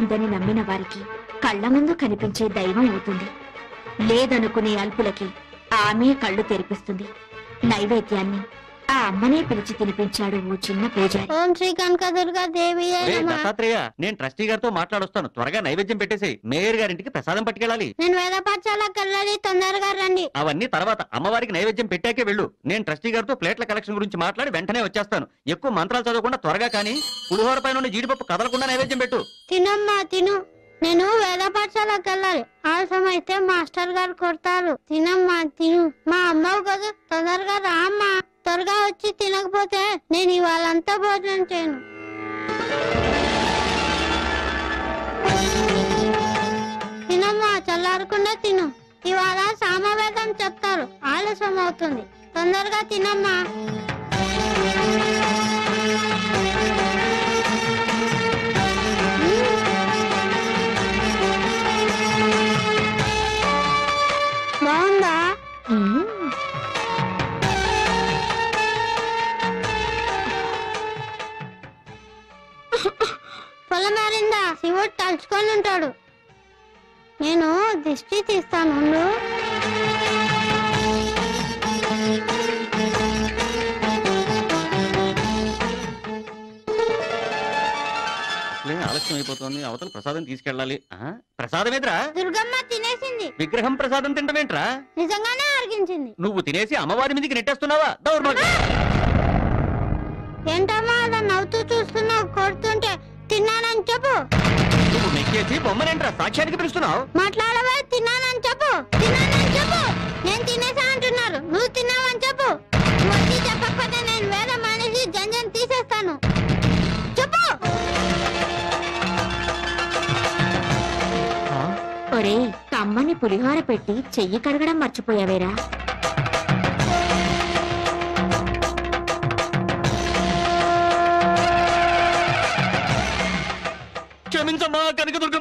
ఉందని నమ్మిన వారికి కళ్ల ముందు కనిపించే దైవం అవుతుంది. లేదనుకునే అల్పులకి ఆమె కళ్ళు తెరిపిస్తుంది. నైవేద్యాన్ని ఆ అమ్మనే పిలిచి తినిపించాడు ఓ చిన్న పూజారి. ఓం శ్రీ కనకదుర్గా దేవి. దత్తాత్రేయ, నేను ట్రస్టీ గారితో మాట్లాడొస్తాను. త్వరగా నైవేద్యం పెట్టేసి మేయర్ గారింటికి ప్రసాదం పట్టుకెళ్ళాలి. నేను వేద పాఠశాలకు వెళ్ళాలి, తొందరగా రండి. అవన్నీ తర్వాత, అమ్మవారికి నైవేద్యం పెట్టాకే వెళ్ళు. నేను ట్రస్టీ గారితో ప్లేట్ల కలెక్షన్ గురించి మాట్లాడి వెంటనే వచ్చేస్తాను. ఎక్కువ మంత్రాలు చదవకుండా త్వరగా కానీ పులిహోర పైన జీడిపప్పు కదలకుండా నైవేద్యం పెట్టు. తినమ్మా తిను. నేను వేద పాఠశాలకు వెళ్ళాలి. ఆలస్యం అయితే మాస్టర్ గారు కొడతారు. తినమ్మా తిను. మా అమ్మవు కదా, తొందరగా రా అమ్మా. త్వరగా వచ్చి తినకపోతే నేను ఇవాళంతా భోజనం చేయను. తినమ్మా, చల్లారకుండా తిను. ఇవాళ సామవేదం చెప్తారు, ఆలస్యం అవుతుంది. తొందరగా తినమ్మా. బాగుందా? పొలం మారిందా? శివుడు తలుచుకొని ఉంటాడు. నేను దిష్టి తీస్తాను. ఆలస్యం అయిపోతుంది. అవతల ప్రసాదం తీసుకెళ్ళాలి. ప్రసాదం ఎదురా? దుర్గమ్మ తినేసింది. విగ్రహం ప్రసాదం తింటమేంట్రా? నిజంగానే అరిగించింది. నువ్వు తినేసి అమ్మవారి మీదకి నెట్టేస్తున్నావా? ఏంటమ్మా అలా నవ్వుతూ చూస్తున్నావు? కొడుతుంటే తిన్నానని చెప్పు. నువ్వు నెక్కేసి బొమ్మనేంట్రా సాక్ష్యానికి పిలుస్తున్నావు? మాట్లాడవా? తిన్నానని చెప్పు. తిన్నానని చెప్పు. నేను తినేసా అంటున్నారు, నువ్వు తిన్నావని చెప్పు. వచ్చి చెప్పకపోతే నేను వేరే మనిషి జంజన్ తీసేస్తాను. చెప్పు. ఒరే, కమ్మని పులిహోర పెట్టి చెయ్యి కడగడం మర్చిపోయావేరా? క్షమించమ్మా కనకదుర్గ.